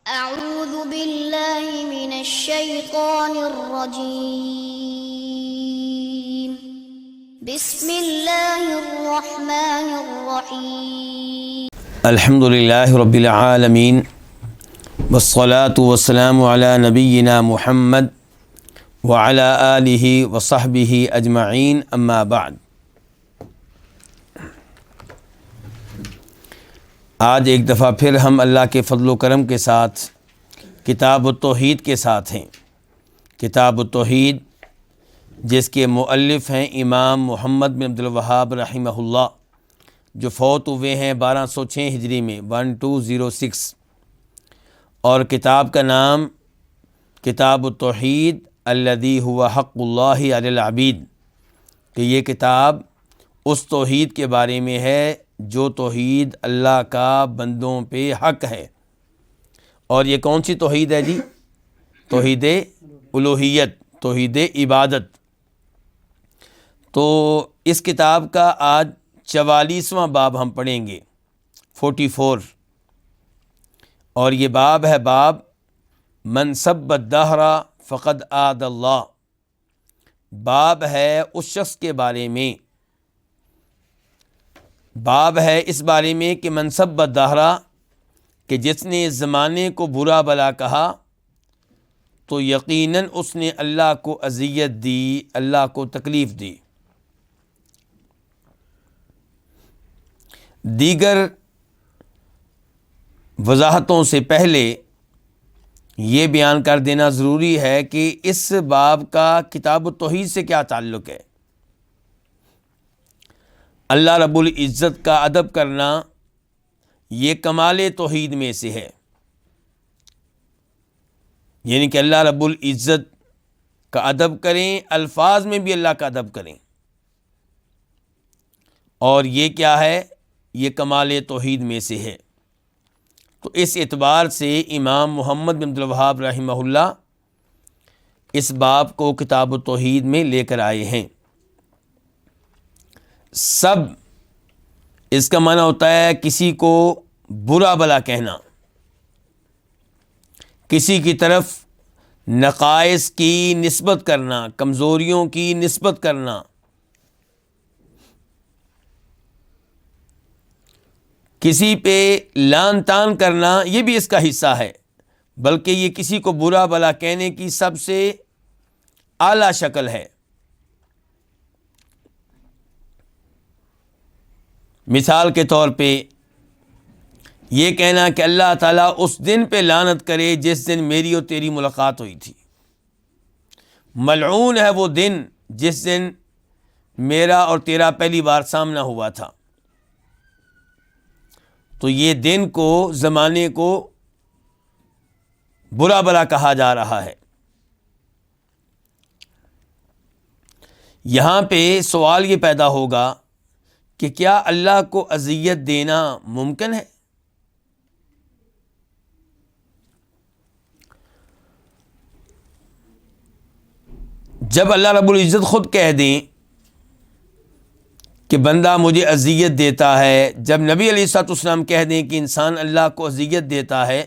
أعوذ بالله من الشيطان الرجيم. بسم الله الرحمن الرحيم. الحمد للہ رب العالمین والصلاة والسلام علی نبینا محمد وعلی آلہ وصحبہ اجمعین اما بعد۔ آج ایک دفعہ پھر ہم اللہ کے فضل و کرم کے ساتھ کتاب التوحید کے ساتھ ہیں۔ کتاب التوحید جس کے مؤلف ہیں امام محمد بن عبد الوہاب رحمہ اللہ، جو فوت ہوئے ہیں 1206 ہجری میں 1206، اور کتاب کا نام کتاب التوحید الذی هو حق اللہ علی العبید، کہ یہ کتاب اس توحید کے بارے میں ہے جو توحید اللہ کا بندوں پہ حق ہے۔ اور یہ کون سی توحید ہے جی؟ توحید الوہیت، توحید عبادت۔ تو اس کتاب کا آج 44واں باب ہم پڑھیں گے، 44، اور یہ باب ہے باب من سب الدہر فقد آد اللہ۔ باب ہے اس شخص کے بارے میں، باب ہے اس بارے میں کہ من سب الدہر، کہ جس نے زمانے کو برا بلا کہا تو یقیناً اس نے اللہ کو اذیت دی، اللہ کو تکلیف دی۔ دیگر وضاحتوں سے پہلے یہ بیان کر دینا ضروری ہے کہ اس باب کا کتاب التوحید سے کیا تعلق ہے۔ اللہ رب العزت کا ادب کرنا یہ کمال توحید میں سے ہے، یعنی کہ اللہ رب العزت کا ادب کریں، الفاظ میں بھی اللہ کا ادب کریں، اور یہ کیا ہے؟ یہ کمال توحید میں سے ہے۔ تو اس اعتبار سے امام محمد بن عبد الوہاب رحمہ اللہ اس باب کو کتاب التوحید میں لے کر آئے ہیں۔ سب اس کا معنی ہوتا ہے کسی کو برا بلا کہنا، کسی کی طرف نقائص کی نسبت کرنا، کمزوریوں کی نسبت کرنا، کسی پہ لان تان کرنا، یہ بھی اس کا حصہ ہے، بلکہ یہ کسی کو برا بلا کہنے کی سب سے اعلیٰ شکل ہے۔ مثال کے طور پہ یہ کہنا کہ اللہ تعالیٰ اس دن پہ لعنت کرے جس دن میری اور تیری ملاقات ہوئی تھی، ملعون ہے وہ دن جس دن میرا اور تیرا پہلی بار سامنا ہوا تھا۔ تو یہ دن کو، زمانے کو برا بلا کہا جا رہا ہے۔ یہاں پہ سوال یہ پیدا ہوگا کہ کیا اللہ کو اذیت دینا ممکن ہے؟ جب اللہ رب العزت خود کہہ دیں کہ بندہ مجھے اذیت دیتا ہے، جب نبی علیہ الصلوۃ والسلام کہہ دیں کہ انسان اللہ کو اذیت دیتا ہے،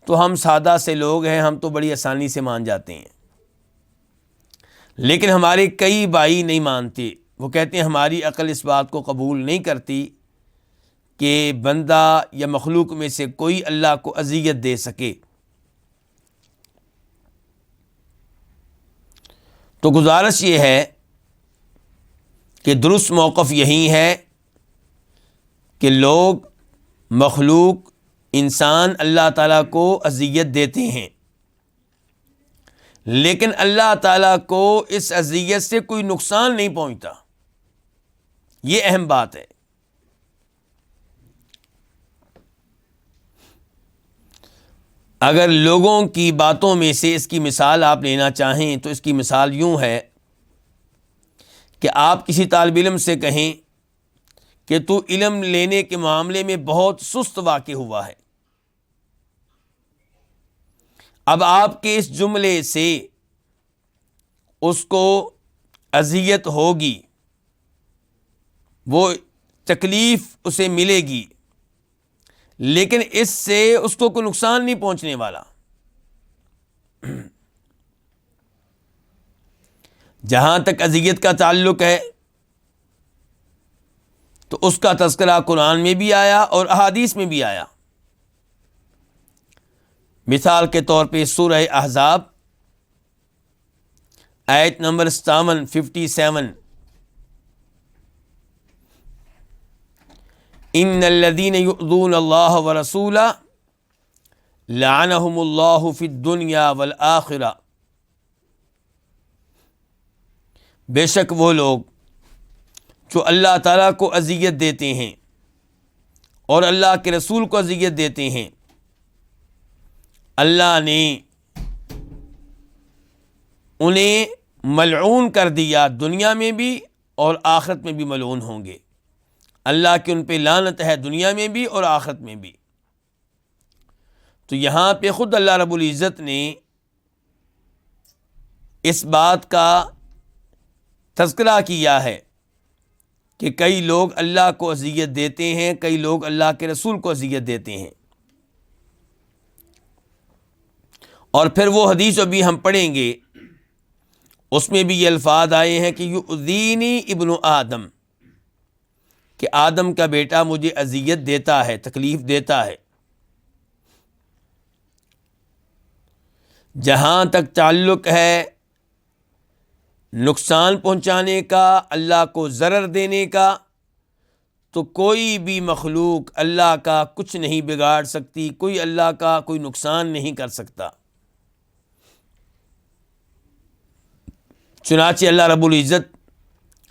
تو ہم سادہ سے لوگ ہیں، ہم تو بڑی آسانی سے مان جاتے ہیں، لیکن ہمارے کئی بھائی نہیں مانتے۔ وہ کہتے ہیں ہماری عقل اس بات کو قبول نہیں کرتی کہ بندہ یا مخلوق میں سے کوئی اللہ کو اذیت دے سکے۔ تو گزارش یہ ہے کہ درست موقف یہی ہے کہ لوگ، مخلوق، انسان اللہ تعالیٰ کو اذیت دیتے ہیں، لیکن اللہ تعالیٰ کو اس اذیت سے کوئی نقصان نہیں پہنچتا۔ یہ اہم بات ہے۔ اگر لوگوں کی باتوں میں سے اس کی مثال آپ لینا چاہیں تو اس کی مثال یوں ہے کہ آپ کسی طالب علم سے کہیں کہ تو علم لینے کے معاملے میں بہت سست واقع ہوا ہے۔ اب آپ کے اس جملے سے اس کو اذیت ہوگی، وہ تکلیف اسے ملے گی، لیکن اس سے اس کو کوئی نقصان نہیں پہنچنے والا۔ جہاں تک اذیت کا تعلق ہے تو اس کا تذکرہ قرآن میں بھی آیا اور احادیث میں بھی آیا۔ مثال کے طور پہ سورہ احزاب آیت نمبر 57 ان الذین یؤذون اللہ ورسولہ لعنہم اللہ فی الدنیا والآخرہ، بے شک وہ لوگ جو اللہ تعالیٰ کو اذیت دیتے ہیں اور اللہ کے رسول کو اذیت دیتے ہیں، اللہ نے انہیں ملعون کر دیا، دنیا میں بھی اور آخرت میں بھی ملعون ہوں گے۔ اللہ کی ان پہ لعنت ہے دنیا میں بھی اور آخرت میں بھی۔ تو یہاں پہ خود اللہ رب العزت نے اس بات کا تذکرہ کیا ہے کہ کئی لوگ اللہ کو اذیت دیتے ہیں، کئی لوگ اللہ کے رسول کو اذیت دیتے ہیں۔ اور پھر وہ حدیث ابھی ہم پڑھیں گے، اس میں بھی یہ الفاظ آئے ہیں کہ یؤذینی ابن آدم، کہ آدم کا بیٹا مجھے اذیت دیتا ہے، تکلیف دیتا ہے۔ جہاں تک تعلق ہے نقصان پہنچانے کا، اللہ کو ضرر دینے کا، تو کوئی بھی مخلوق اللہ کا کچھ نہیں بگاڑ سکتی، کوئی اللہ کا کوئی نقصان نہیں کر سکتا۔ چنانچہ اللہ رب العزت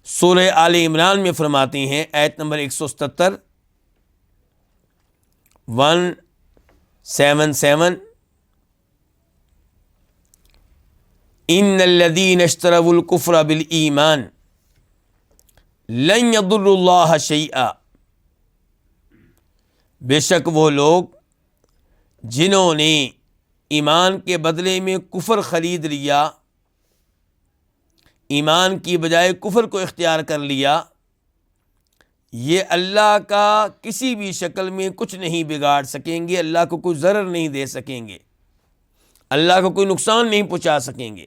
سورہ آل عمران میں فرماتے ہیں، آیت نمبر 177 177 ان الذین اشتروا الکفر بالایمان لن یضروا اللہ شیئا، بے شک وہ لوگ جنہوں نے ایمان کے بدلے میں کفر خرید لیا، ایمان کی بجائے کفر کو اختیار کر لیا، یہ اللہ کا کسی بھی شکل میں کچھ نہیں بگاڑ سکیں گے، اللہ کو کوئی ضرر نہیں دے سکیں گے، اللہ کو کوئی نقصان نہیں پہنچا سکیں گے۔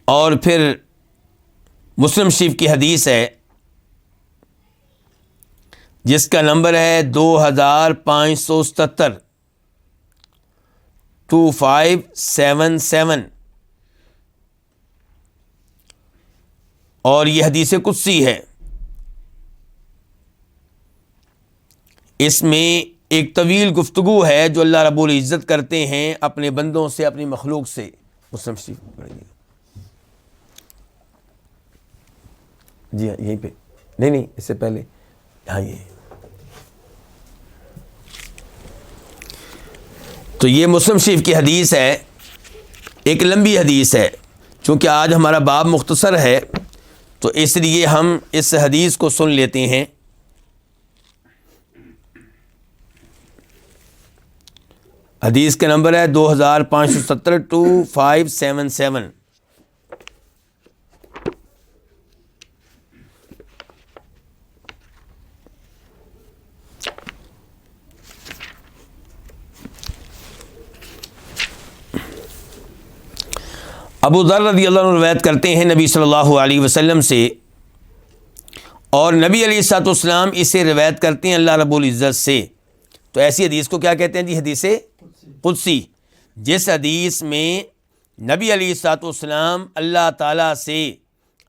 اور پھر مسلم شریف کی حدیث ہے جس کا نمبر ہے 2577 2577، اور یہ حدیث قدسی ہے۔ اس میں ایک طویل گفتگو ہے جو اللہ رب العزت کرتے ہیں اپنے بندوں سے، اپنی مخلوق سے۔ مسلم شریف پڑھیے گا جی ہاں، یہیں پہ نہیں اس سے پہلے، ہاں یہ تو یہ مسلم شریف کی حدیث ہے، ایک لمبی حدیث ہے۔ چونکہ آج ہمارا باب مختصر ہے تو اس لیے ہم اس حدیث کو سن لیتے ہیں۔ حدیث کا نمبر ہے 2577 2577۔ ابو ذر رضی اللہ عنہ روایت کرتے ہیں نبی صلی اللہ علیہ وسلم سے، اور نبی علیہ الصلوۃ والسلام اسے روایت کرتے ہیں اللہ رب العزت سے۔ تو ایسی حدیث کو کیا کہتے ہیں جی؟ حدیث قدسی۔ جس حدیث میں نبی علیہ الصلوۃ والسلام اللہ تعالیٰ سے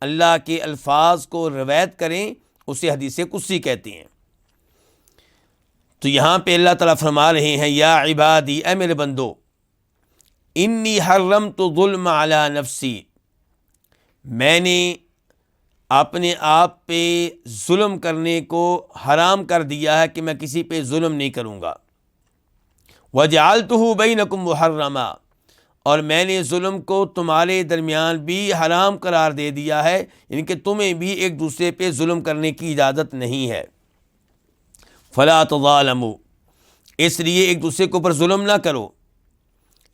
اللہ کے الفاظ کو روایت کریں اسے حدیث قدسی کہتے ہیں۔ تو یہاں پہ اللہ تعالیٰ فرما رہے ہیں، یا عبادی، اے میرے بندو، انی حرمت ظلم علی نفسی، میں نے اپنے آپ پہ ظلم کرنے کو حرام کر دیا ہے کہ میں کسی پہ ظلم نہیں کروں گا۔ وجعلتہ بینکم محرما، اور میں نے ظلم کو تمہارے درمیان بھی حرام قرار دے دیا ہے، یعنی کہ تمہیں بھی ایک دوسرے پہ ظلم کرنے کی اجازت نہیں ہے۔ فلا تظالموا، اس لیے ایک دوسرے کے اوپر ظلم نہ کرو۔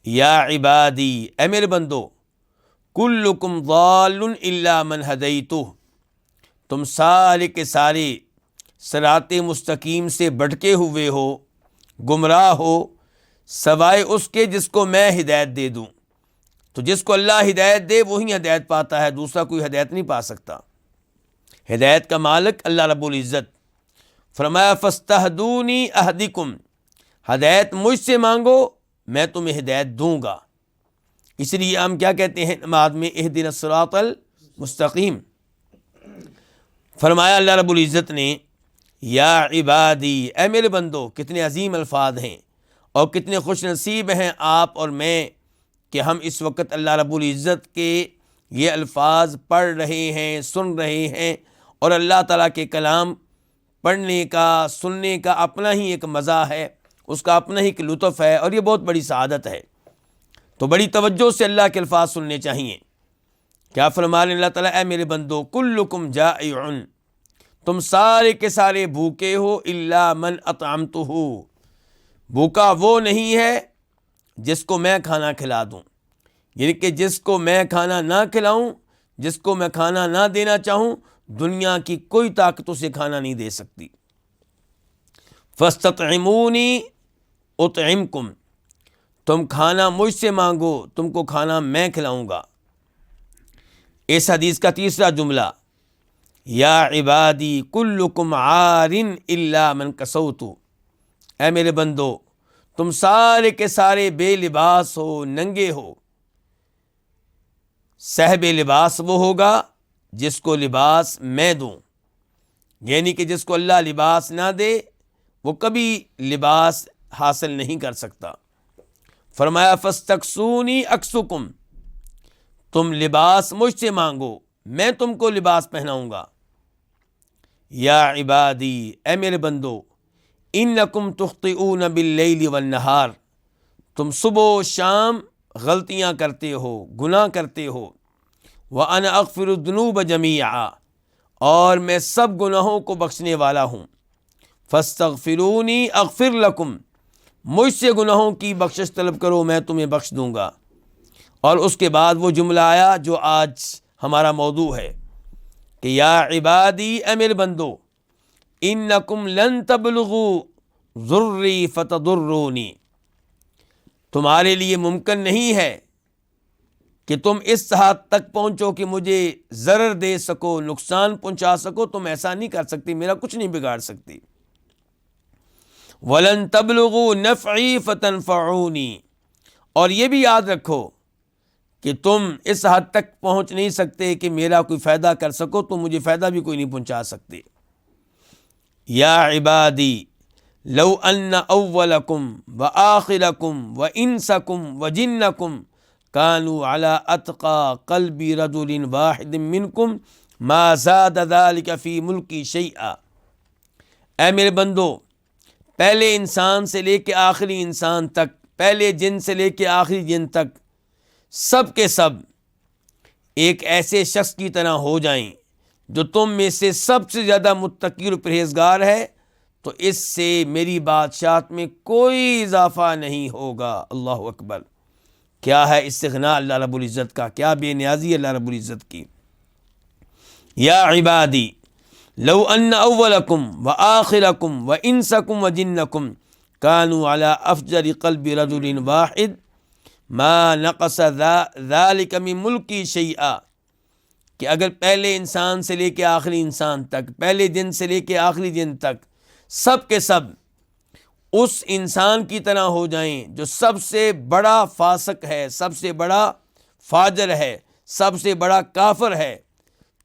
یا عبادی، اے میرے بندو، کلکم ضال الا من ہدیتہ، تم سارے کے سارے صراط مستقیم سے بھٹکے ہوئے ہو، گمراہ ہو، سوائے اس کے جس کو میں ہدایت دے دوں۔ تو جس کو اللہ ہدایت دے وہی ہدایت پاتا ہے، دوسرا کوئی ہدایت نہیں پا سکتا۔ ہدایت کا مالک اللہ رب العزت۔ فرمایا فاستہدونی اہدکم، ہدایت مجھ سے مانگو میں تمہیں ہدایت دوں گا۔ اس لیے ہم کیا کہتے ہیں نماز میں، اہدنا الصراط المستقیم۔ فرمایا اللہ رب العزت نے یا عبادی، اے میرے بندو، کتنے عظیم الفاظ ہیں اور کتنے خوش نصیب ہیں آپ اور میں کہ ہم اس وقت اللہ رب العزت کے یہ الفاظ پڑھ رہے ہیں، سن رہے ہیں، اور اللہ تعالیٰ کے کلام پڑھنے کا، سننے کا اپنا ہی ایک مزہ ہے، اس کا اپنا ہی ایک لطف ہے، اور یہ بہت بڑی سعادت ہے۔ تو بڑی توجہ سے اللہ کے الفاظ سننے چاہیے۔ کیا فرما رہے اللہ تعالیٰ، اے میرے بندو کلکم جائع، تم سارے کے سارے بھوکے ہو، الا من اطعمتہ، بھوکا وہ نہیں ہے جس کو میں کھانا کھلا دوں، یعنی کہ جس کو میں کھانا نہ کھلاؤں، جس کو میں کھانا نہ دینا چاہوں، دنیا کی کوئی طاقت اسے کھانا نہیں دے سکتی۔ فاستطعمونی اطعمکم، تم کھانا مجھ سے مانگو، تم کو کھانا میں کھلاؤں گا۔ اس حدیث کا تیسرا جملہ، یا عبادی کلکم عار الا من کسوت، اے میرے بندو تم سارے کے سارے بے لباس ہو، ننگے ہو۔ صاحب لباس وہ ہوگا جس کو لباس میں دوں، یعنی کہ جس کو اللہ لباس نہ دے وہ کبھی لباس حاصل نہیں کر سکتا۔ فرمایا فاستکسونی اکسکم، تم لباس مجھ سے مانگو میں تم کو لباس پہناؤں گا۔ یا عبادی، اے میرے بندو، انکم تخطئون باللیل والنہار، تم صبح و شام غلطیاں کرتے ہو، گناہ کرتے ہو۔ وَأَنَا أَغْفِرُ الذُّنُوبَ جَمِيعًا، اور میں سب گناہوں کو بخشنے والا ہوں۔ فَاسْتَغْفِرُونِي أَغْفِرْ لَكُمْ، مجھ سے گناہوں کی بخشش طلب کرو میں تمہیں بخش دوں گا۔ اور اس کے بعد وہ جملہ آیا جو آج ہمارا موضوع ہے کہ یا عبادی، اے میرے بندو، انکم لن تبلغوا ضری فتضرونی، تمہارے لیے ممکن نہیں ہے کہ تم اس حد تک پہنچو کہ مجھے ضرر دے سکو، نقصان پہنچا سکو، تم ایسا نہیں کر سکتی، میرا کچھ نہیں بگاڑ سکتی۔ وَلَن تَبْلُغُوا نَفْعِي فَتَنْفَعُونِي، اور یہ بھی یاد رکھو کہ تم اس حد تک پہنچ نہیں سکتے کہ میرا کوئی فائدہ کر سکو، تم مجھے فائدہ بھی کوئی نہیں پہنچا سکتے۔ یا عبادی لو ان اولکم وآخرکم وانسکم وجنکم كانوا على اتقى قلب رجل واحد منکم ما زاد ذلك في ملکی شیئا، اے میرے بندو، پہلے انسان سے لے کے آخری انسان تک، پہلے جن سے لے کے آخری جن تک، سب کے سب ایک ایسے شخص کی طرح ہو جائیں جو تم میں سے سب سے زیادہ متقی اور پرہیزگار ہے، تو اس سے میری بادشاہت میں کوئی اضافہ نہیں ہوگا۔ اللہ اکبر، کیا ہے استغنا اللہ رب العزت کا، کیا بے نیازی اللہ رب العزت کی۔ یا عبادی لو ان اولکم وآخرکم وانسکم وجنکم كانوا على افجر قلب رجل واحد ما نقص ذلك من ملکی شیئا، کہ اگر پہلے انسان سے لے کے آخری انسان تک، پہلے دن سے لے کے آخری دن تک، سب کے سب اس انسان کی طرح ہو جائیں جو سب سے بڑا فاسق ہے، سب سے بڑا فاجر ہے، سب سے بڑا کافر ہے،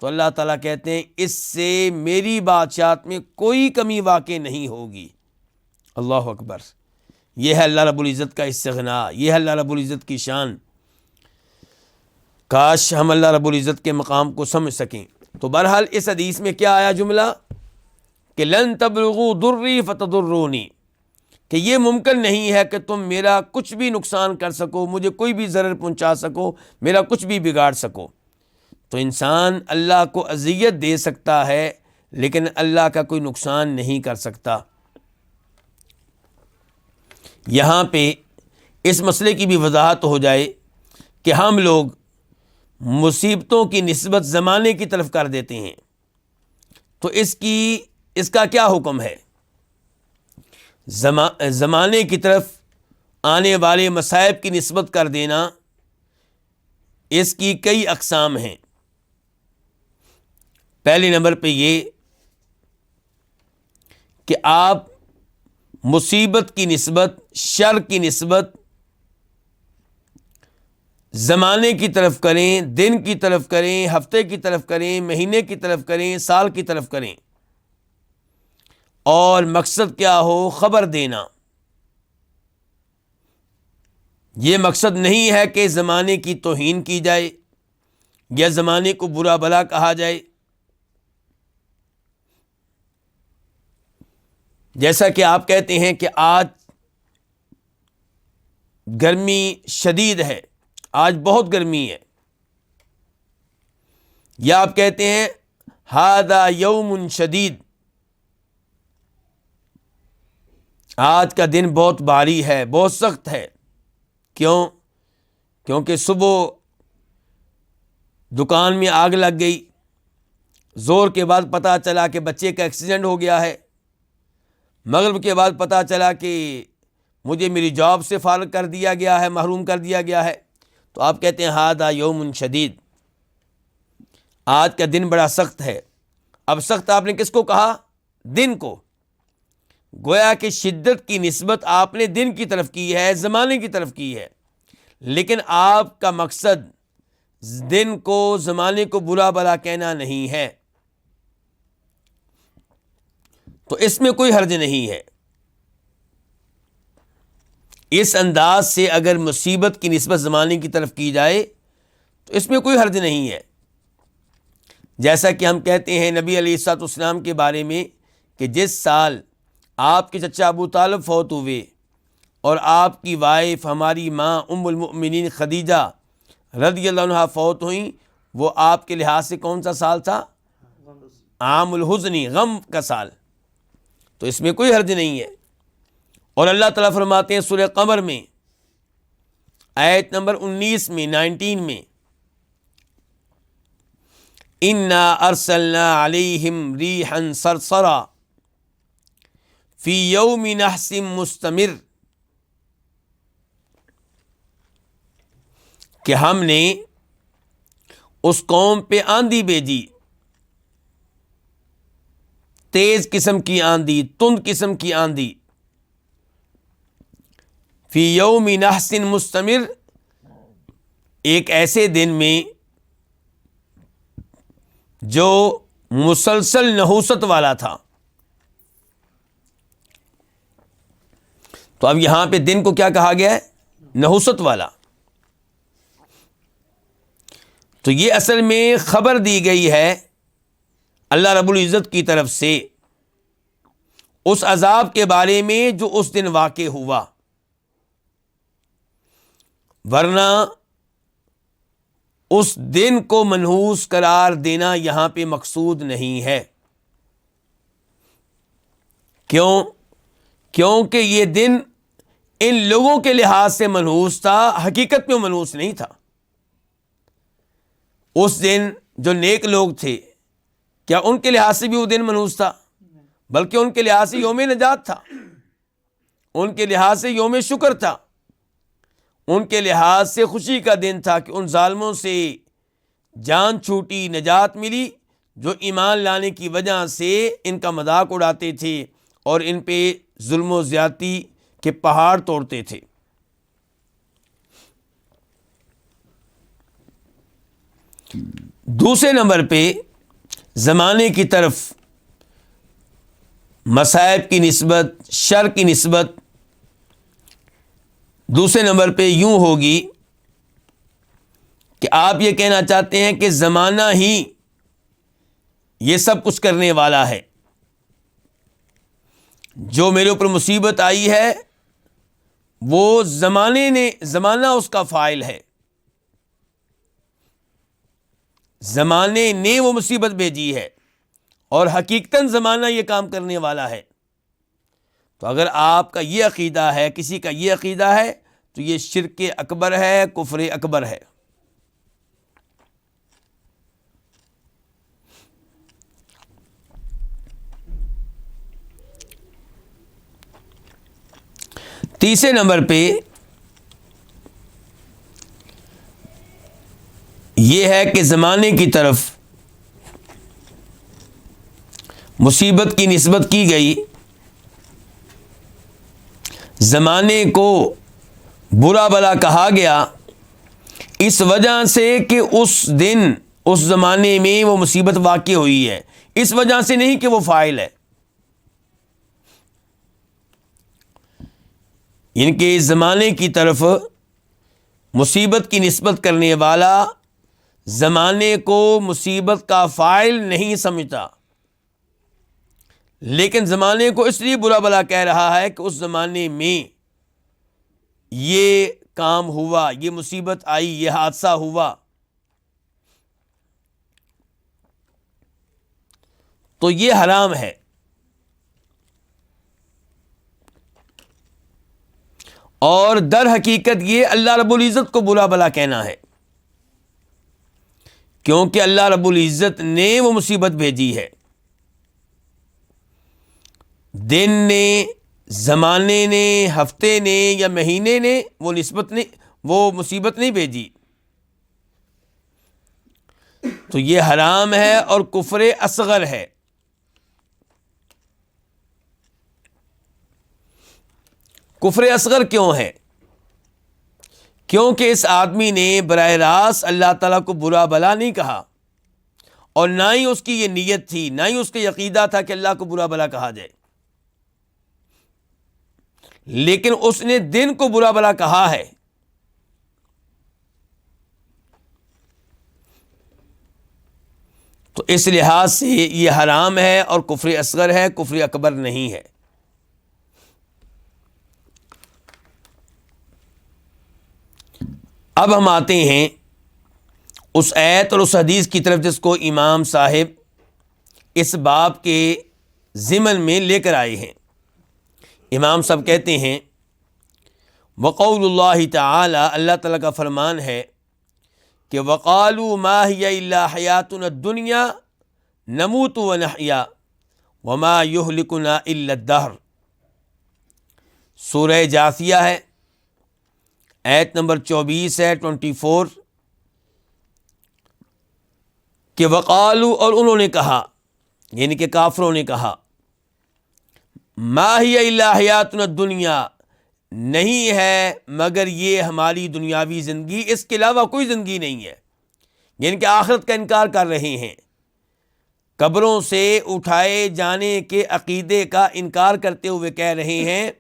تو اللہ تعالیٰ کہتے ہیں اس سے میری بادشاہت میں کوئی کمی واقع نہیں ہوگی۔ اللہ اکبر، یہ ہے اللہ رب العزت کا استغنا، یہ ہے اللہ رب العزت کی شان۔ کاش ہم اللہ رب العزت کے مقام کو سمجھ سکیں۔ تو بہرحال اس حدیث میں کیا آیا جملہ کہ لن تبلغوا ضری فتضرونی، کہ یہ ممکن نہیں ہے کہ تم میرا کچھ بھی نقصان کر سکو، مجھے کوئی بھی ضرر پہنچا سکو، میرا کچھ بھی بگاڑ سکو۔ تو انسان اللہ کو اذیت دے سکتا ہے لیکن اللہ کا کوئی نقصان نہیں کر سکتا۔ یہاں پہ اس مسئلے کی بھی وضاحت ہو جائے کہ ہم لوگ مصیبتوں کی نسبت زمانے کی طرف کر دیتے ہیں، تو اس کا کیا حکم ہے؟ زمانے کی طرف آنے والے مصائب کی نسبت کر دینا، اس کی کئی اقسام ہیں۔ پہلے نمبر پہ یہ کہ آپ مصیبت کی نسبت، شر کی نسبت زمانے کی طرف کریں، دن کی طرف کریں، ہفتے کی طرف کریں، مہینے کی طرف کریں، سال کی طرف کریں، اور مقصد کیا ہو؟ خبر دینا۔ یہ مقصد نہیں ہے کہ زمانے کی توہین کی جائے یا زمانے کو برا بھلا کہا جائے۔ جیسا کہ آپ کہتے ہیں کہ آج گرمی شدید ہے، آج بہت گرمی ہے، یا آپ کہتے ہیں ھذا یوم شدید، آج کا دن بہت بھاری ہے، بہت سخت ہے۔ کیوں؟ کیونکہ صبح دکان میں آگ لگ گئی، زور کے بعد پتہ چلا کہ بچے کا ایکسیڈنٹ ہو گیا ہے، مغرب کے بعد پتہ چلا کہ مجھے میری جاب سے فارغ کر دیا گیا ہے، محروم کر دیا گیا ہے، تو آپ کہتے ہیں ھذا یوم شدید، آج کا دن بڑا سخت ہے۔ اب سخت آپ نے کس کو کہا؟ دن کو۔ گویا کہ شدت کی نسبت آپ نے دن کی طرف کی ہے، زمانے کی طرف کی ہے، لیکن آپ کا مقصد دن کو، زمانے کو برا بھلا کہنا نہیں ہے، تو اس میں کوئی حرج نہیں ہے۔ اس انداز سے اگر مصیبت کی نسبت زمانے کی طرف کی جائے تو اس میں کوئی حرج نہیں ہے۔ جیسا کہ ہم کہتے ہیں نبی علیہ الصلوۃ والسلام کے بارے میں کہ جس سال آپ کے چچا ابو طالب فوت ہوئے اور آپ کی وائف ہماری ماں ام المؤمنین خدیجہ رضی اللہ عنہا فوت ہوئیں، وہ آپ کے لحاظ سے کون سا سال تھا؟ عام الحزنی، غم کا سال، تو اس میں کوئی حرج نہیں ہے۔ اور اللہ تعالیٰ فرماتے ہیں سورہ قمر میں آیت نمبر 19 میں 19 میں اِنَّا أَرْسَلْنَا عَلَيْهِمْ رِيحًا صَرْصَرًا فِي يَوْمِ نَحْسٍ مُسْتَمِرٍ، کہ ہم نے اس قوم پہ آندھی بھیجی، تیز قسم کی آندھی، تند قسم کی آندھی، فی یوم نحس مستمر، ایک ایسے دن میں جو مسلسل نحوست والا تھا۔ تو اب یہاں پہ دن کو کیا کہا گیا ہے؟ نحوست والا۔ تو یہ اصل میں خبر دی گئی ہے اللہ رب العزت کی طرف سے اس عذاب کے بارے میں جو اس دن واقع ہوا، ورنہ اس دن کو منحوس قرار دینا یہاں پہ مقصود نہیں ہے۔ کیوں؟ کیونکہ یہ دن ان لوگوں کے لحاظ سے منحوس تھا، حقیقت میں منحوس نہیں تھا۔ اس دن جو نیک لوگ تھے، کیا ان کے لحاظ سے بھی وہ دن منحوس تھا؟ بلکہ ان کے لحاظ سے یوم نجات تھا، ان کے لحاظ سے یوم شکر تھا، ان کے لحاظ سے خوشی کا دن تھا کہ ان ظالموں سے جان چھوٹی، نجات ملی، جو ایمان لانے کی وجہ سے ان کا مذاق اڑاتے تھے اور ان پہ ظلم و زیادتی کے پہاڑ توڑتے تھے۔ دوسرے نمبر پہ زمانے کی طرف مصائب کی نسبت، شر کی نسبت دوسرے نمبر پہ یوں ہوگی کہ آپ یہ کہنا چاہتے ہیں کہ زمانہ ہی یہ سب کچھ کرنے والا ہے، جو میرے اوپر مصیبت آئی ہے وہ زمانہ اس کا فاعل ہے، زمانے نے وہ مصیبت بھیجی ہے، اور حقیقتاً زمانہ یہ کام کرنے والا ہے۔ تو اگر آپ کا یہ عقیدہ ہے، کسی کا یہ عقیدہ ہے، تو یہ شرک اکبر ہے، کفر اکبر ہے۔ تیسرے نمبر پہ یہ ہے کہ زمانے کی طرف مصیبت کی نسبت کی گئی، زمانے کو برا بلا کہا گیا اس وجہ سے کہ اس دن اس زمانے میں وہ مصیبت واقع ہوئی ہے، اس وجہ سے نہیں کہ وہ فاعل ہے۔ ان کے زمانے کی طرف مصیبت کی نسبت کرنے والا زمانے کو مصیبت کا فاعل نہیں سمجھتا، لیکن زمانے کو اس لیے برا بلا کہہ رہا ہے کہ اس زمانے میں یہ کام ہوا، یہ مصیبت آئی، یہ حادثہ ہوا، تو یہ حرام ہے۔ اور در حقیقت یہ اللہ رب العزت کو برا بلا کہنا ہے، کیونکہ اللہ رب العزت نے وہ مصیبت بھیجی ہے۔ دن نے، زمانے نے، ہفتے نے یا مہینے نے وہ مصیبت نہیں بھیجی، تو یہ حرام ہے اور کفر اصغر ہے۔ کفر اصغر کیوں ہے؟ کیونکہ اس آدمی نے براہ راست اللہ تعالیٰ کو برا بلا نہیں کہا، اور نہ ہی اس کی یہ نیت تھی، نہ ہی اس کا عقیدہ تھا کہ اللہ کو برا بلا کہا جائے، لیکن اس نے دن کو برا بلا کہا ہے۔ تو اس لحاظ سے یہ حرام ہے اور کفر اصغر ہے، کفر اکبر نہیں ہے۔ اب ہم آتے ہیں اس آیت اور اس حدیث کی طرف جس کو امام صاحب اس باب کے ضمن میں لے کر آئے ہیں۔ امام صاحب کہتے ہیں وقول اللہ تعالی، اللہ تعالیٰ کا فرمان ہے کہ وقالوا ما هي الا حیاتنا الدنیا نموت ونحیا وما یہلکنا الا الدہر۔ سورہ جاثیہ ہے، آیت نمبر 24 ہے، 24، کہ وقالو، اور انہوں نے کہا، یعنی کہ کافروں نے کہا، ما ہی الا حیاتنا الدنیا، نہیں ہے مگر یہ ہماری دنیاوی زندگی، اس کے علاوہ کوئی زندگی نہیں ہے، یعنی کہ آخرت کا انکار کر رہے ہیں، قبروں سے اٹھائے جانے کے عقیدے کا انکار کرتے ہوئے کہہ رہے ہیں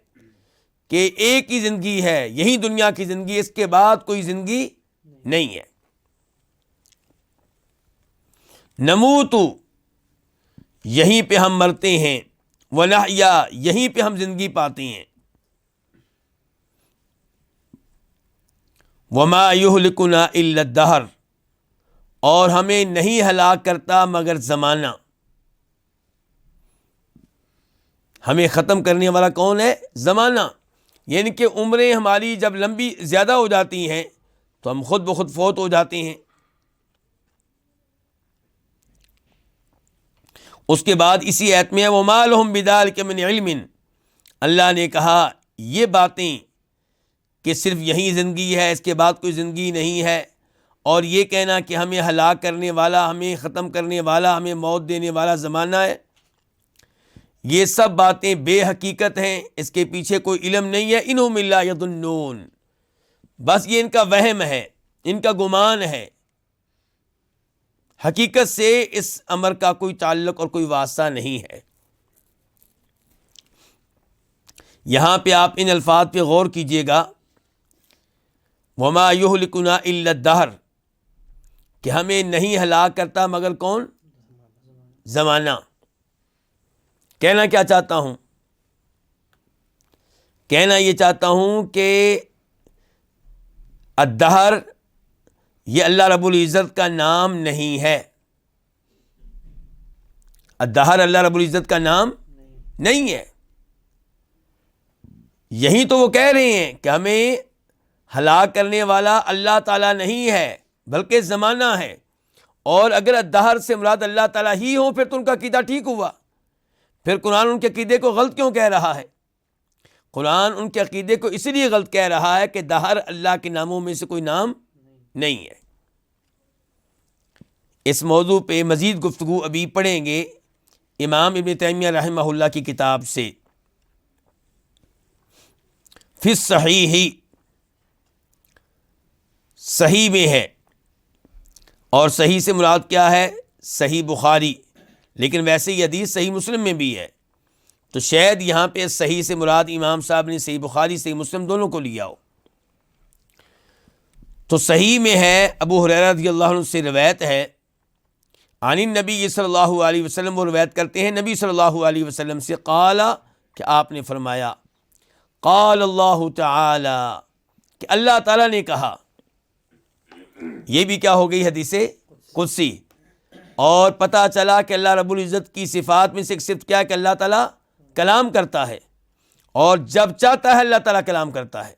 کہ ایک ہی زندگی ہے، یہی دنیا کی زندگی، اس کے بعد کوئی زندگی نہیں ہے۔ نموت، یہیں پہ ہم مرتے ہیں، ونحیا، یہیں پہ ہم زندگی پاتے ہیں، وما یہلکنا الا الدہر، اور ہمیں نہیں ہلاک کرتا مگر زمانہ۔ ہمیں ختم کرنے والا کون ہے؟ زمانہ، یعنی کہ عمریں ہماری جب لمبی زیادہ ہو جاتی ہیں تو ہم خود بخود فوت ہو جاتے ہیں۔ اس کے بعد اسی آیت میں وَمَا لَهُم بِذَلِكَ مِنْ عِلْمٍ، اللہ نے کہا یہ باتیں کہ صرف یہی زندگی ہے، اس کے بعد کوئی زندگی نہیں ہے، اور یہ کہنا کہ ہمیں ہلاک کرنے والا، ہمیں ختم کرنے والا، ہمیں موت دینے والا زمانہ ہے، یہ سب باتیں بے حقیقت ہیں، اس کے پیچھے کوئی علم نہیں ہے۔ انہم الا یظنون، بس یہ ان کا وہم ہے، ان کا گمان ہے، حقیقت سے اس امر کا کوئی تعلق اور کوئی واسطہ نہیں ہے۔ یہاں پہ آپ ان الفاظ پہ غور کیجئے گا، وما یہلکنا الا الدہر، کہ ہمیں نہیں ہلاک کرتا مگر کون؟ زمانہ۔ کہنا کیا چاہتا ہوں؟ کہنا یہ چاہتا ہوں کہ الدہر یہ اللہ رب العزت کا نام نہیں ہے، الدہر اللہ رب العزت کا نام نہیں ہے۔ یہی تو وہ کہہ رہے ہیں کہ ہمیں ہلاک کرنے والا اللہ تعالیٰ نہیں ہے بلکہ زمانہ ہے، اور اگر الدہر سے مراد اللہ تعالیٰ ہی ہوں پھر تو ان کا عقیدہ ٹھیک ہوا، پھر قرآن ان کے عقیدے کو غلط کیوں کہہ رہا ہے؟ قرآن ان کے عقیدے کو اس لیے غلط کہہ رہا ہے کہ دہر اللہ کے ناموں میں سے کوئی نام نہیں ہے۔ اس موضوع پہ مزید گفتگو ابھی پڑھیں گے امام ابن تیمیہ رحمہ اللہ کی کتاب سے۔ فی الصحیح، صحیح میں ہے، اور صحیح سے مراد کیا ہے؟ صحیح بخاری، لیکن ویسے یہ حدیث صحیح مسلم میں بھی ہے، تو شاید یہاں پہ صحیح سے مراد امام صاحب نے صحیح بخاری صحیح مسلم دونوں کو لیا ہو۔ تو صحیح میں ہے، ابو ہریرہ رضی اللہ عنہ سے روایت ہے، عن النبی صلی اللہ علیہ وسلم، وہ روایت کرتے ہیں نبی صلی اللہ علیہ وسلم سے، قال، کہ آپ نے فرمایا، قال اللہ تعالی، کہ اللہ تعالیٰ نے کہا۔ یہ بھی کیا ہو گئی؟ حدیث قدسی۔ اور پتہ چلا کہ اللہ رب العزت کی صفات میں سے ایک صفت کیا ہے کہ اللہ تعالیٰ کلام کرتا ہے، اور جب چاہتا ہے اللہ تعالیٰ کلام کرتا ہے۔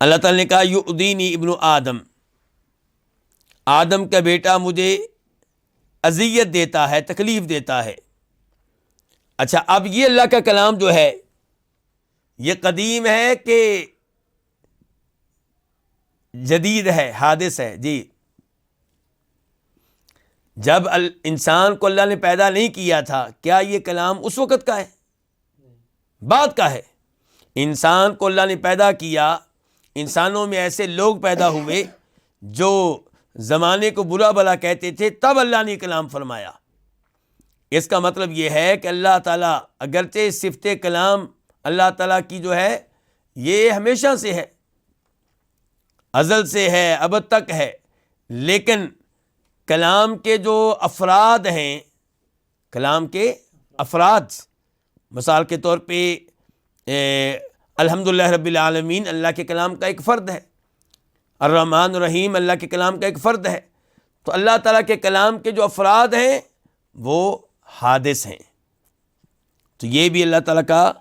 اللہ تعالیٰ نے کہا یؤذینی ابن آدم، آدم کا بیٹا مجھے اذیت دیتا ہے، تکلیف دیتا ہے۔ اچھا، اب یہ اللہ کا کلام جو ہے یہ قدیم ہے کہ جدید ہے، حادث ہے؟ جی، جب انسان کو اللہ نے پیدا نہیں کیا تھا، کیا یہ کلام اس وقت کا ہے؟ بعد کا ہے۔ انسان کو اللہ نے پیدا کیا، انسانوں میں ایسے لوگ پیدا ہوئے جو زمانے کو برا بھلا کہتے تھے، تب اللہ نے کلام فرمایا۔ اس کا مطلب یہ ہے کہ اللہ تعالیٰ، اگرچہ صفت کلام اللہ تعالیٰ کی جو ہے یہ ہمیشہ سے ہے، ازل سے ہے، ابد تک ہے، لیکن کلام کے جو افراد ہیں، کلام کے افراد، مثال کے طور پہ الحمدللہ رب العالمین اللہ کے کلام کا ایک فرد ہے، الرحمن الرحیم اللہ کے کلام کا ایک فرد ہے، تو اللہ تعالیٰ کے کلام کے جو افراد ہیں وہ حادث ہیں۔ تو یہ بھی اللہ تعالیٰ کا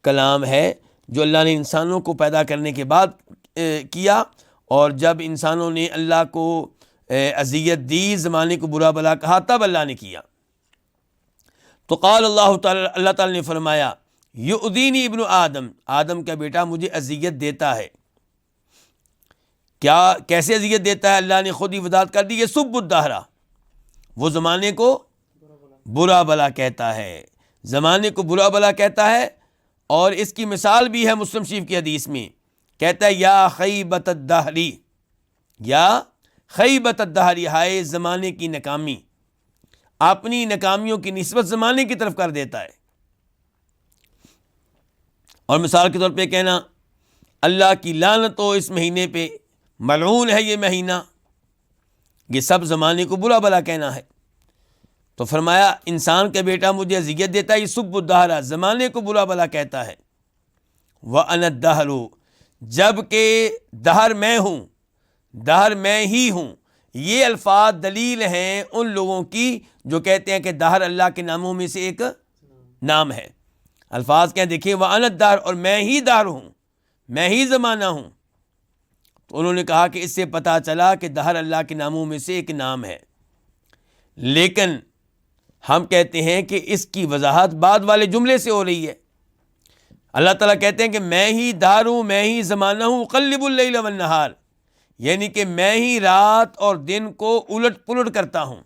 کلام ہے جو اللہ نے انسانوں کو پیدا کرنے کے بعد کیا، اور جب انسانوں نے اللہ کو اذیت دی، زمانے کو برا بھلا کہا، تب اللہ نے کیا۔ تو قال اللہ تعالی، اللہ تعالی نے فرمایا، یؤذینی ابن آدم، آدم کا بیٹا مجھے اذیت دیتا ہے۔ کیا، کیسے اذیت دیتا ہے؟ اللہ نے خود ہی وضاحت کر دی، یسب الدہر، وہ زمانے کو برا بھلا کہتا ہے، زمانے کو برا بھلا کہتا ہے۔ اور اس کی مثال بھی ہے مسلم شریف کی حدیث میں، کہتا ہے یا خیبت الدہری، یا خیبت الدہری، ہائے زمانے کی ناکامی، اپنی ناکامیوں کی نسبت زمانے کی طرف کر دیتا ہے۔ اور مثال کے طور پہ کہنا اللہ کی لعنت ہو اس مہینے پہ، ملعون ہے یہ مہینہ، یہ سب زمانے کو برا بھلا کہنا ہے۔ تو فرمایا انسان کا بیٹا مجھے اذیت دیتا ہے، یسب الدہر، زمانے کو برا بھلا کہتا ہے، وَأَنَا الدَّهْرُ، جب کہ دہر میں ہوں، دہر میں ہی ہوں۔ یہ الفاظ دلیل ہیں ان لوگوں کی جو کہتے ہیں کہ دہر اللہ کے ناموں میں سے ایک نام ہے۔ الفاظ کیا دیکھیں، وَأَنَا الدَّهْرُ، اور میں ہی دہر ہوں، میں ہی زمانہ ہوں۔ تو انہوں نے کہا کہ اس سے پتہ چلا کہ دہر اللہ کے ناموں میں سے ایک نام ہے، لیکن ہم کہتے ہیں کہ اس کی وضاحت بعد والے جملے سے ہو رہی ہے۔ اللہ تعالیٰ کہتے ہیں کہ میں ہی دہر ہوں، میں ہی زمانہ ہوں، اقلب اللیل والنہار، یعنی کہ میں ہی رات اور دن کو الٹ پلٹ کرتا ہوں،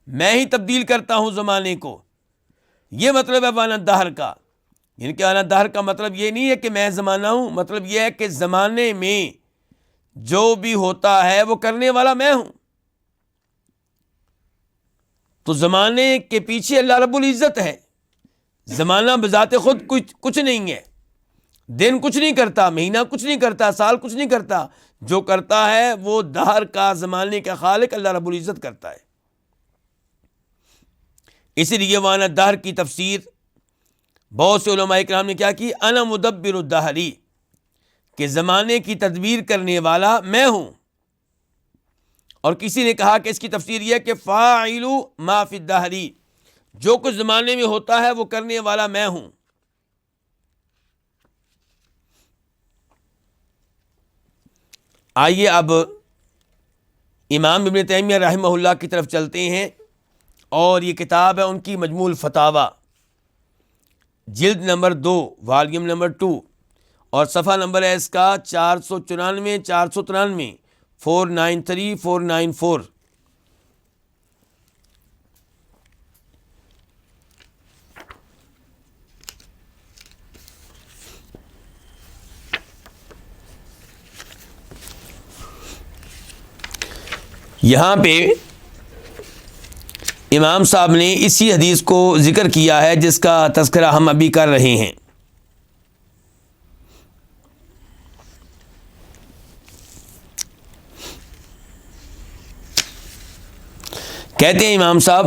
میں ہی تبدیل کرتا ہوں زمانے کو۔ یہ مطلب ہے وانا دہر کا، یعنی کہ وانا دہر کا مطلب یہ نہیں ہے کہ میں زمانہ ہوں، مطلب یہ ہے کہ زمانے میں جو بھی ہوتا ہے وہ کرنے والا میں ہوں۔ تو زمانے کے پیچھے اللہ رب العزت ہے، زمانہ بذات خود کچھ نہیں ہے، دن کچھ نہیں کرتا، مہینہ کچھ نہیں کرتا، سال کچھ نہیں کرتا، جو کرتا ہے وہ دہر کا، زمانے کا خالق اللہ رب العزت کرتا ہے۔ اس لیے وانا دہر کی تفسیر بہت سے علماء کرام نے کیا کی، انا مدبر الدہری، کہ زمانے کی تدبیر کرنے والا میں ہوں۔ اور کسی نے کہا کہ اس کی تفسیر یہ ہے کہ فاعل ما فی الدہری، جو کچھ زمانے میں ہوتا ہے وہ کرنے والا میں ہوں۔ آئیے اب امام ابن تیمیہ رحمہ اللہ کی طرف چلتے ہیں، اور یہ کتاب ہے ان کی مجموع الفتاوی، جلد نمبر 2 والیوم نمبر 2 اور صفحہ نمبر ہے اس کا 494 493 493 494۔ یہاں پہ امام صاحب نے اسی حدیث کو ذکر کیا ہے جس کا تذکرہ ہم ابھی کر رہے ہیں۔ کہتے ہیں امام صاحب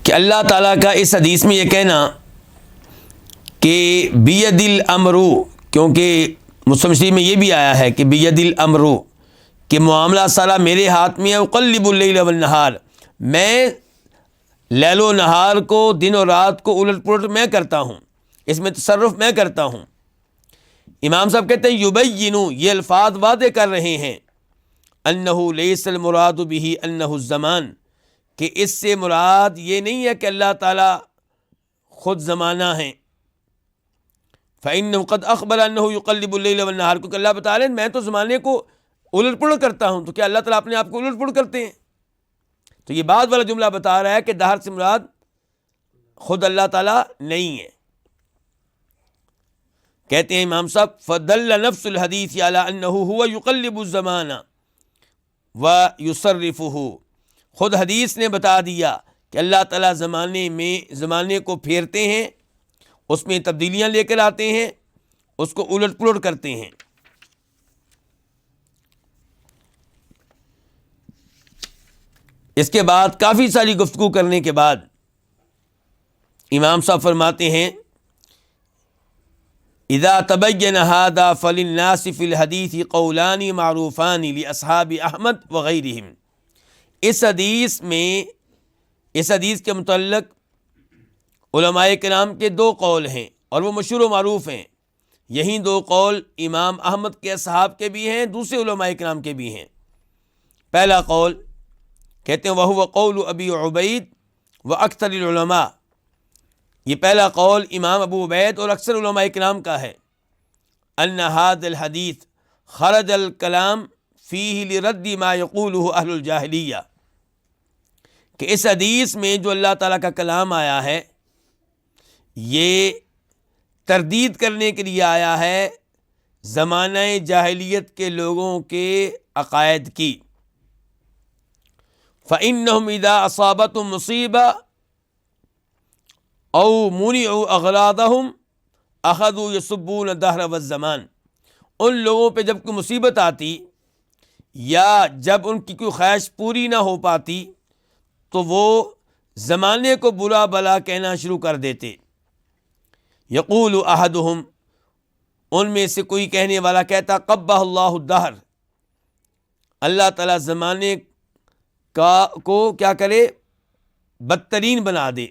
کہ اللہ تعالیٰ کا اس حدیث میں یہ کہنا کہ بید الامر، کیونکہ مسلم شریف میں یہ بھی آیا ہے کہ بید الامر، کہ معاملہ سارا میرے ہاتھ میں ہے، اقلب اللیل والنہار، میں لیل و نہار کو، دن اور رات کو الٹ پلٹ میں کرتا ہوں، اس میں تصرف میں کرتا ہوں۔ امام صاحب کہتے ہیں یبینو، یہ الفاظ واضح کر رہے ہیں، انہ لیس المراد بہ انہ الزمان، کہ اس سے مراد یہ نہیں ہے کہ اللہ تعالیٰ خود زمانہ ہیں۔ فإنه قد أخبر أنه يقلب الليل والنهار، کیونکہ اللہ بتا رہے ہیں میں تو زمانے کو الٹ پلٹ کرتا ہوں، تو کیا اللہ تعالیٰ اپنے آپ کو الٹ پلٹ کرتے ہیں؟ تو یہ بعد والا جملہ بتا رہا ہے کہ دہر سے مراد خود اللہ تعالیٰ نہیں ہے۔ کہتے ہیں امام صاحب فدل نفس الحدیث علی انہ هو یقلب الزمان ویصرفہ، خود حدیث نے بتا دیا کہ اللہ تعالیٰ زمانے کو پھیرتے ہیں، اس میں تبدیلیاں لے کر آتے ہیں، اس کو الٹ پلٹ کرتے ہیں۔ اس کے بعد کافی ساری گفتگو کرنے کے بعد امام صاحب فرماتے ہیں اذا تبین ھذا فللناس فی الحدیث قولان معروفان لاصحاب احمد وغیرہم، اس حدیث کے متعلق علماء کرام کے 2 قول ہیں اور وہ مشہور و معروف ہیں۔ یہی 2 قول امام احمد کے اصحاب کے بھی ہیں، دوسرے علماء کرام کے بھی ہیں۔ پہلا قول کہتے ہیں وہو قول ابی عبید و اکثر العلماء، یہ پہلا قول امام ابو عبید اور اکثر علماء کرام کا ہے، ان ھذا الحدیث خرج الکلام فیہ لرد ما یقولہ اہل الجاہلیہ، کہ اس حدیث میں جو اللہ تعالیٰ کا کلام آیا ہے یہ تردید کرنے کے لیے آیا ہے زمانہ جاہلیت کے لوگوں کے عقائد کی۔ فإنہم اذا اصابتهم مصیبہ او منعوا اغراضہم اخذوا یسبون الدہر والزمان، ان لوگوں پہ جب کوئی مصیبت آتی یا جب ان کی کوئی خواہش پوری نہ ہو پاتی تو وہ زمانے کو برا بلا کہنا شروع کر دیتے۔ یقول احدہم، ان میں سے کوئی کہنے والا کہتا قبح اللہ الدہر، اللہ تعالیٰ زمانے کو کیا کرے، بدترین بنا دے۔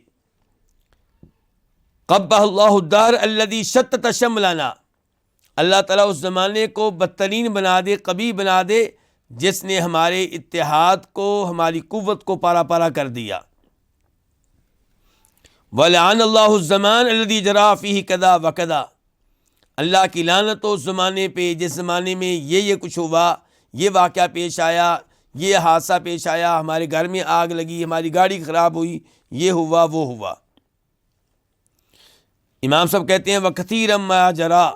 قبح اللہ الدہر الذی شتت شملنا، اللہ تعالیٰ اس زمانے کو بدترین بنا دے، قبیح بنا دے، جس نے ہمارے اتحاد کو، ہماری قوت کو پارا پارا کر دیا۔ وَلَعَنَ اللَّهُ الزَّمَانَ الَّذِي جَرَى فِيهِ كَذَا وَكَذَا، اللہ کی لعنت ہو اس زمانے پہ جس زمانے میں یہ کچھ ہوا، یہ واقعہ پیش آیا، یہ حادثہ پیش آیا، ہمارے گھر میں آگ لگی، ہماری گاڑی خراب ہوئی، یہ ہوا وہ ہوا۔ امام صاحب کہتے ہیں وَكَثِيرًا مَا جَرَى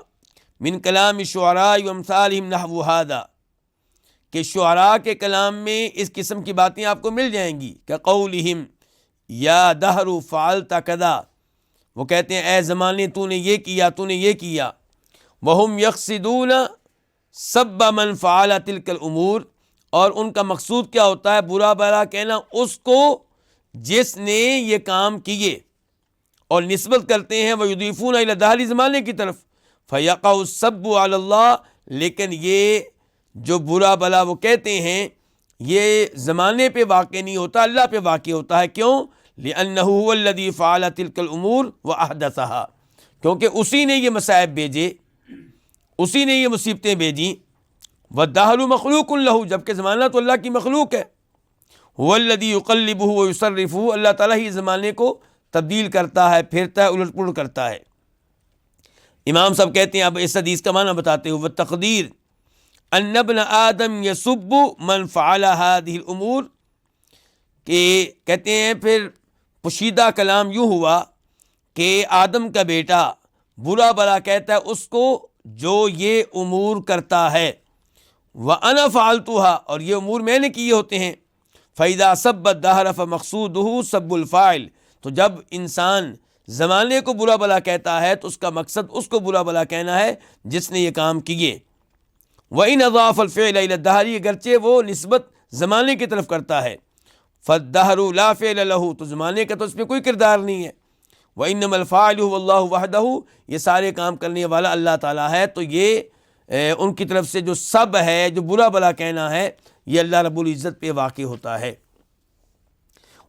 مِن كَلَامِ الشُّعَرَاءِ وَأَمْثَالِهِمْ نَحْوُ هَذَا، کہ شعراء کے کلام میں اس قسم کی باتیں آپ کو مل جائیں گی، کہ قولہم یا دہر فعلت کذا، وہ کہتے ہیں اے زمانے تو نے یہ کیا، تو نے یہ کیا۔ وہم یقصدون سب من فعل تلک الامور، اور ان کا مقصود کیا ہوتا ہے، برا بھلا کہنا اس کو جس نے یہ کام کیے، اور نسبت کرتے ہیں ویضیفون الی دہر، زمانے کی طرف۔ فیقع السب علی اللہ، لیکن یہ جو برا بلا وہ کہتے ہیں یہ زمانے پہ واقع نہیں ہوتا، اللہ پہ واقع ہوتا ہے۔ کیوں؟ لأنہ هو الذی فعل تلک الامور واحدثها، کیونکہ اسی نے یہ مصائب بھیجے، اسی نے یہ مصیبتیں بھیجیں۔ والدہر مخلوق لہ، جبکہ زمانہ تو اللہ کی مخلوق ہے۔ هو الذی یقلبہ ویصرفہ، اللہ تعالیٰ ہی زمانے کو تبدیل کرتا ہے، پھیرتا ہے، الٹ پلٹ کرتا ہے۔ امام صاحب کہتے ہیں، اب اس حدیث کا معنی بتاتے ہوئے، تقدیر ان ابن آدم یسب من فعل هذه الامور، کہ کہتے ہیں پھر پوشیدہ کلام یوں ہوا کہ آدم کا بیٹا برا بلا کہتا ہے اس کو جو یہ امور کرتا ہے، وَأَنَا فَعَلْتُهَا، اور یہ امور میں نے کیے ہوتے ہیں۔ فَإِذَا سَبَّ الدَّهْرَ فَمَقْصُودُهُ سَبُّ الْفَاعِلِ، تو جب انسان زمانے کو برا بلا کہتا ہے تو اس کا مقصد اس کو برا بلا کہنا ہے جس نے یہ کام کیے۔ وَإِنْ أَضَافَ الْفِعْلَ إِلَى الدَّهْرِ، اگرچہ وہ نسبت زمانے کی طرف کرتا ہے، فَالدَّهْرُ لَا فِعْلَ لَهُ، تو زمانے کا تو اس میں کوئی کردار نہیں ہے۔ وَإِنَّمَا الْفَاعِلُ هُوَ اللَّهُ وَحْدَهُ، یہ سارے کام کرنے والا اللہ تعالیٰ ہے، تو یہ ان کی طرف سے جو سب ہے، جو برا بلا کہنا ہے، یہ اللہ رب العزت پہ واقع ہوتا ہے۔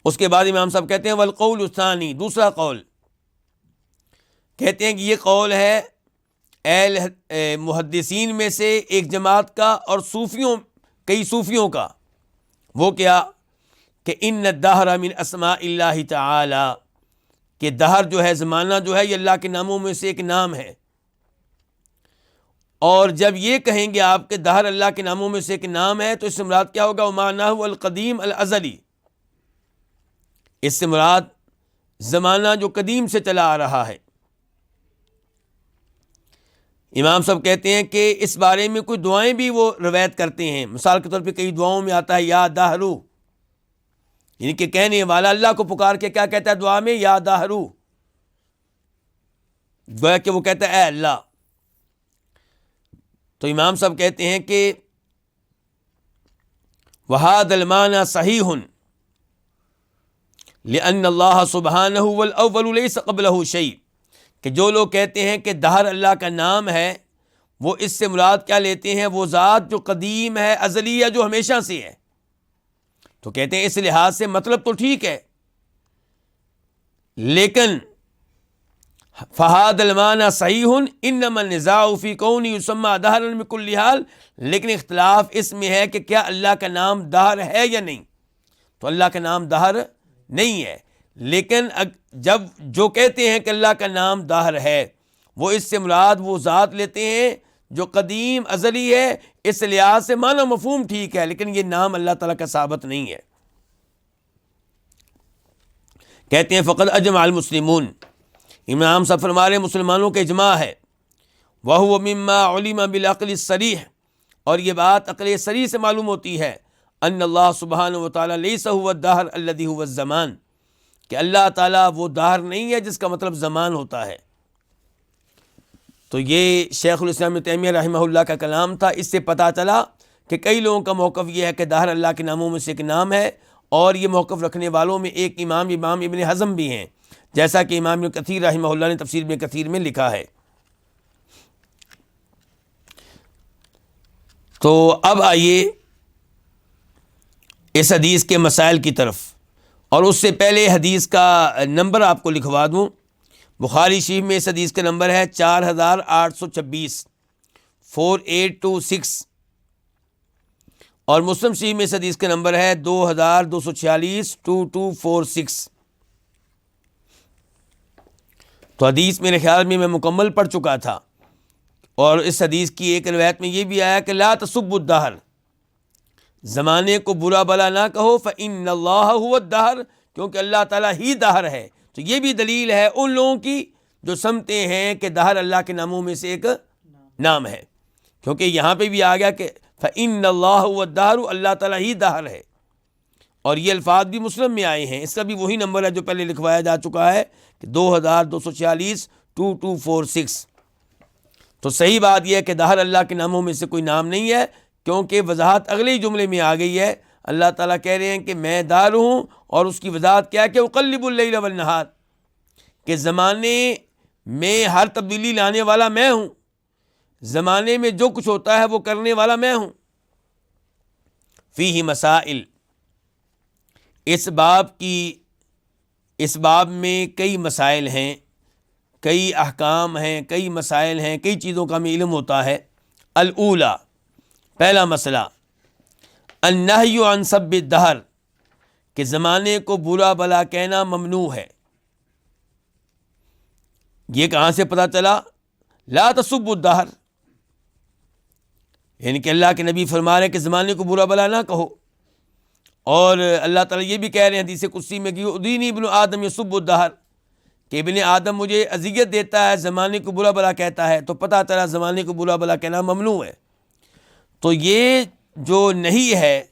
اس کے بعد امام صاحب کہتے ہیں والقول الثانی، دوسرا قول، کہتے ہیں کہ یہ قول ہے اہل محدثین میں سے ایک جماعت کا اور صوفیوں، کئی صوفیوں کا۔ وہ کیا کہ ان الدہر من اسماء اللہ تعالی، کہ دہر جو ہے، زمانہ جو ہے، یہ اللہ کے ناموں میں سے ایک نام ہے۔ اور جب یہ کہیں گے آپ کہ دہر اللہ کے ناموں میں سے ایک نام ہے، تو اس سے مراد کیا ہوگا؟ ومعناہ القدیم الازلی، اس سے مراد زمانہ جو قدیم سے چلا آ رہا ہے۔ امام صاحب کہتے ہیں کہ اس بارے میں کوئی دعائیں بھی وہ روایت کرتے ہیں۔ مثال کے طور پہ کئی دعاؤں میں آتا ہے یا دہرو، یعنی کہ کہنے والا اللہ کو پکار کے کیا کہتا ہے دعا میں؟ یا دہرو، گویا کہ وہ کہتا ہے اے اللہ۔ تو امام صاحب کہتے ہیں کہ وَهَذَا الْمَعْنَى صَحِيحٌ لِأَنَّ اللَّهَ سُبْحَانَهُ وَالْأَوَّلُ لَيْسَ قَبْلَهُ شَيْءٌ، کہ جو لوگ کہتے ہیں کہ دہر اللہ کا نام ہے، وہ اس سے مراد کیا لیتے ہیں؟ وہ ذات جو قدیم ہے، ازلی ہے، جو ہمیشہ سے ہے۔ تو کہتے ہیں اس لحاظ سے مطلب تو ٹھیک ہے، لیکن فہاد المعنی صحیح انما النزاع فی کون یسمى دہرا بکل حال، لیکن اختلاف اس میں ہے کہ کیا اللہ کا نام دہر ہے یا نہیں۔ تو اللہ کا نام دہر نہیں ہے، لیکن جب جو کہتے ہیں کہ اللہ کا نام دہر ہے، وہ اس سے مراد وہ ذات لیتے ہیں جو قدیم ازلی ہے۔ اس لحاظ سے معنی مفہوم ٹھیک ہے، لیکن یہ نام اللہ تعالیٰ کا ثابت نہیں ہے۔ کہتے ہیں فقد اجمع المسلمون، امام صاحب فرما رہے ہیں مسلمانوں کا اجماع ہے، وَهُوَ مِمَّا عُلِمَ بِالْعَقْلِ الصَّرِيحِ، اور یہ بات عقل صریح سے معلوم ہوتی ہے، ان اللہ سبحانہ وتعالیٰ لیس هو الدہر الذی هو الزمان، کہ اللہ تعالیٰ وہ دہر نہیں ہے جس کا مطلب زمان ہوتا ہے۔ تو یہ شیخ الاسلام ابن تیمیہ رحمہ اللہ کا کلام تھا۔ اس سے پتہ چلا کہ کئی لوگوں کا موقف یہ ہے کہ دہر اللہ کے ناموں میں سے ایک نام ہے، اور یہ موقف رکھنے والوں میں ایک امام ابن حزم بھی ہیں، جیسا کہ امام ابن کثیر رحمہ اللہ نے تفسیر ابن کثیر میں لکھا ہے۔ تو اب آئیے اس حدیث کے مسائل کی طرف، اور اس سے پہلے حدیث کا نمبر آپ کو لکھوا دوں۔ بخاری شریف میں اس حدیث کا نمبر ہے 4826، 4826، اور مسلم شریف میں اس حدیث کا نمبر ہے 2246، 2246۔ تو حدیث میرے خیال میں مکمل پڑھ چکا تھا، اور اس حدیث کی ایک روایت میں یہ بھی آیا کہ لا تسبوا الدہر، زمانے کو برا بلا نہ کہو، فإن اللہ هو الدہر، کیونکہ اللہ تعالیٰ ہی دہر ہے۔ تو یہ بھی دلیل ہے ان لوگوں کی جو سمجھتے ہیں کہ دہر اللہ کے ناموں میں سے ایک نام ہے، کیونکہ یہاں پہ بھی آ گیا کہ فإن اللہ هو الدہر، اللہ تعالیٰ ہی دہر ہے، اور یہ الفاظ بھی مسلم میں آئے ہیں۔ اس کا بھی وہی نمبر ہے جو پہلے لکھوایا جا چکا ہے کہ 2246، 2246۔ تو صحیح بات یہ ہے کہ دہر اللہ کے ناموں میں سے کوئی نام نہیں ہے، کیونکہ وضاحت اگلے ہی جملے میں آ گئی ہے۔ اللہ تعالیٰ کہہ رہے ہیں کہ میں دہر ہوں، اور اس کی وضاحت کیا ہے کہ اقلب اللیل والنہار، کہ زمانے میں ہر تبدیلی لانے والا میں ہوں، زمانے میں جو کچھ ہوتا ہے وہ کرنے والا میں ہوں۔ فیہ مسائل، اس باب میں کئی مسائل ہیں، کئی احکام ہیں، کئی مسائل ہیں، کئی چیزوں کا ہمیں علم ہوتا ہے۔ الاولی، پہلا مسئلہ، النہی عن سب الدہر، کہ زمانے کو برا بھلا کہنا ممنوع ہے۔ یہ کہاں سے پتہ چلا؟ لا تسبوا الدہر، یعنی کہ اللہ کے نبی فرما رہے ہیں کہ زمانے کو برا بھلا نہ کہو، اور اللہ تعالیٰ یہ بھی کہہ رہے ہیں حدیث قدسی میں کہ یؤذینی ابن آدم یسب الدہر، کہ ابن آدم مجھے اذیت دیتا ہے، زمانے کو برا بھلا کہتا ہے۔ تو پتہ چلا زمانے کو برا بھلا کہنا ممنوع ہے۔ تو یہ جو نہیں ہے،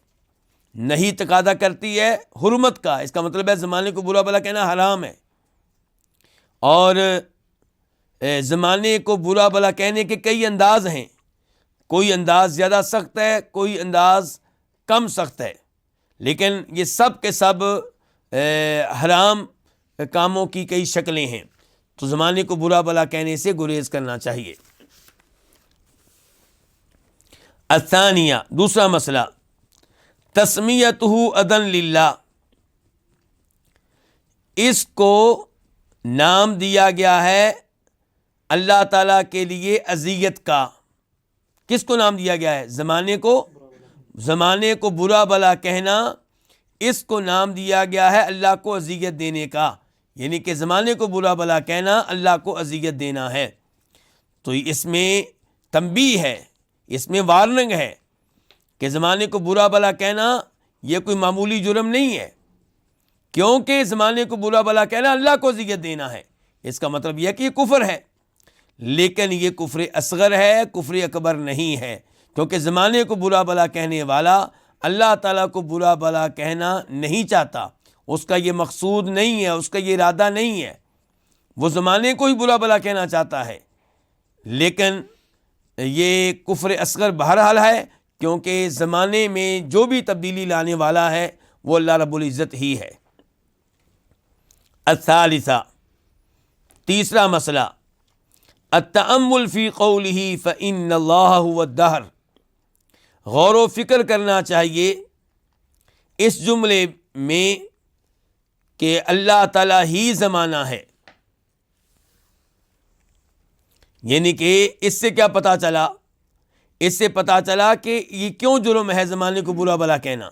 نہیں تقاضا کرتی ہے حرمت کا، اس کا مطلب ہے زمانے کو برا بھلا کہنا حرام ہے۔ اور زمانے کو برا بھلا کہنے کے کئی انداز ہیں، کوئی انداز زیادہ سخت ہے، کوئی انداز کم سخت ہے، لیکن یہ سب کے سب حرام کاموں کی کئی شکلیں ہیں۔ تو زمانے کو برا بھلا کہنے سے گریز کرنا چاہیے۔ الثانیہ، دوسرا مسئلہ، تسمیتہ اذن للہ، اس کو نام دیا گیا ہے اللہ تعالیٰ کے لیے اذیت کا۔ کس کو نام دیا گیا ہے؟ زمانے کو برا بھلا کہنا، اس کو نام دیا گیا ہے اللہ کو اذیت دینے کا، یعنی کہ زمانے کو برا بھلا کہنا اللہ کو اذیت دینا ہے۔ تو اس میں تنبیہ ہے، اس میں وارننگ ہے کہ زمانے کو برا بھلا کہنا یہ کوئی معمولی جرم نہیں ہے، کیونکہ زمانے کو برا بھلا کہنا اللہ کو اذیت دینا ہے۔ اس کا مطلب یہ ہے کہ یہ کفر ہے، لیکن یہ کفر اصغر ہے، کفر اکبر نہیں ہے، کیونکہ زمانے کو برا بھلا کہنے والا اللہ تعالیٰ کو برا بھلا کہنا نہیں چاہتا، اس کا یہ مقصود نہیں ہے، اس کا یہ ارادہ نہیں ہے، وہ زمانے کو ہی برا بھلا کہنا چاہتا ہے، لیکن یہ کفر اصغر بہرحال ہے، کیونکہ زمانے میں جو بھی تبدیلی لانے والا ہے وہ اللہ رب العزت ہی ہے۔ الثالثہ، تیسرا مسئلہ، التأمل فی قولہ فإن اللہ هو الدہر، غور و فکر کرنا چاہیے اس جملے میں کہ اللہ تعالیٰ ہی زمانہ ہے، یعنی کہ اس سے کیا پتہ چلا؟ اس سے پتہ چلا کہ یہ کیوں جرم ہے زمانے کو برا بھلا کہنا۔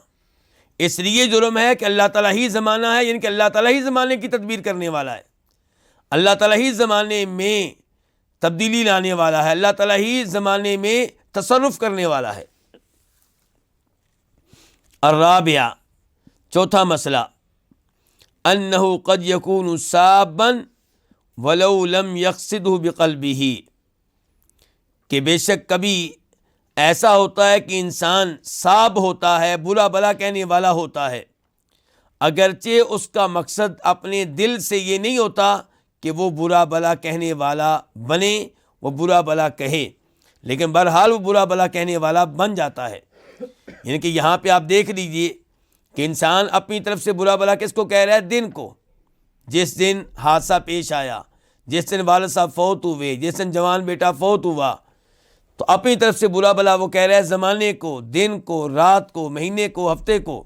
اس لیے جرم ہے کہ اللہ تعالیٰ ہی زمانہ ہے، یعنی کہ اللہ تعالیٰ ہی زمانے کی تدبیر کرنے والا ہے، اللہ تعالیٰ ہی زمانے میں تبدیلی لانے والا ہے، اللہ تعالیٰ ہی زمانے میں تصرف کرنے والا ہے۔ الرابعہ، چوتھا مسئلہ، انہ قد یکون صابا ولو لم یقصدہ بقلبہ، کہ بے شک کبھی ایسا ہوتا ہے کہ انسان صاب ہوتا ہے، برا بھلا کہنے والا ہوتا ہے، اگرچہ اس کا مقصد اپنے دل سے یہ نہیں ہوتا کہ وہ برا بھلا کہنے والا بنے، وہ برا بھلا کہے، لیکن بہرحال وہ برا بھلا کہنے والا بن جاتا ہے۔ یعنی کہ یہاں پہ آپ دیکھ لیجئے کہ انسان اپنی طرف سے برا بھلا کس کو کہہ رہا ہے؟ دن کو، جس دن حادثہ پیش آیا، جس دن والد صاحب فوت ہوئے، جس دن جوان بیٹا فوت ہوا، تو اپنی طرف سے برا بھلا وہ کہہ رہا ہے زمانے کو، دن کو، رات کو، مہینے کو، ہفتے کو،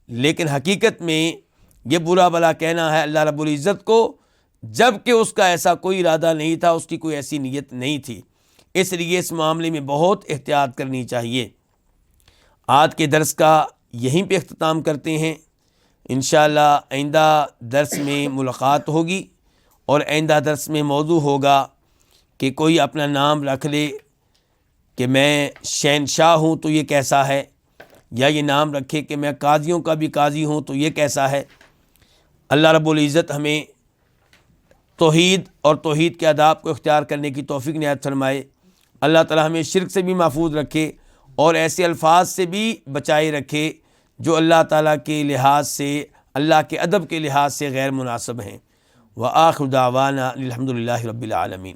لیکن حقیقت میں یہ برا بھلا کہنا ہے اللہ رب العزت کو، جب کہ اس کا ایسا کوئی ارادہ نہیں تھا، اس کی کوئی ایسی نیت نہیں تھی۔ اس لیے اس معاملے میں بہت احتیاط کرنی چاہیے۔ آج کے درس کا یہیں پہ اختتام کرتے ہیں، انشاءاللہ آئندہ درس میں ملاقات ہوگی، اور آئندہ درس میں موضوع ہوگا کہ کوئی اپنا نام رکھ لے کہ میں شہنشاہ ہوں تو یہ کیسا ہے، یا یہ نام رکھے کہ میں قاضیوں کا بھی قاضی ہوں تو یہ کیسا ہے۔ اللہ رب العزت ہمیں توحید اور توحید کے آداب کو اختیار کرنے کی توفیق عنایت فرمائے۔ اللہ تعالی ہمیں شرک سے بھی محفوظ رکھے، اور ایسے الفاظ سے بھی بچائے رکھے جو اللہ تعالیٰ کے لحاظ سے، اللہ کے ادب کے لحاظ سے غیر مناسب ہیں۔ وآخر دعوانا الحمد للہ رب العالمین۔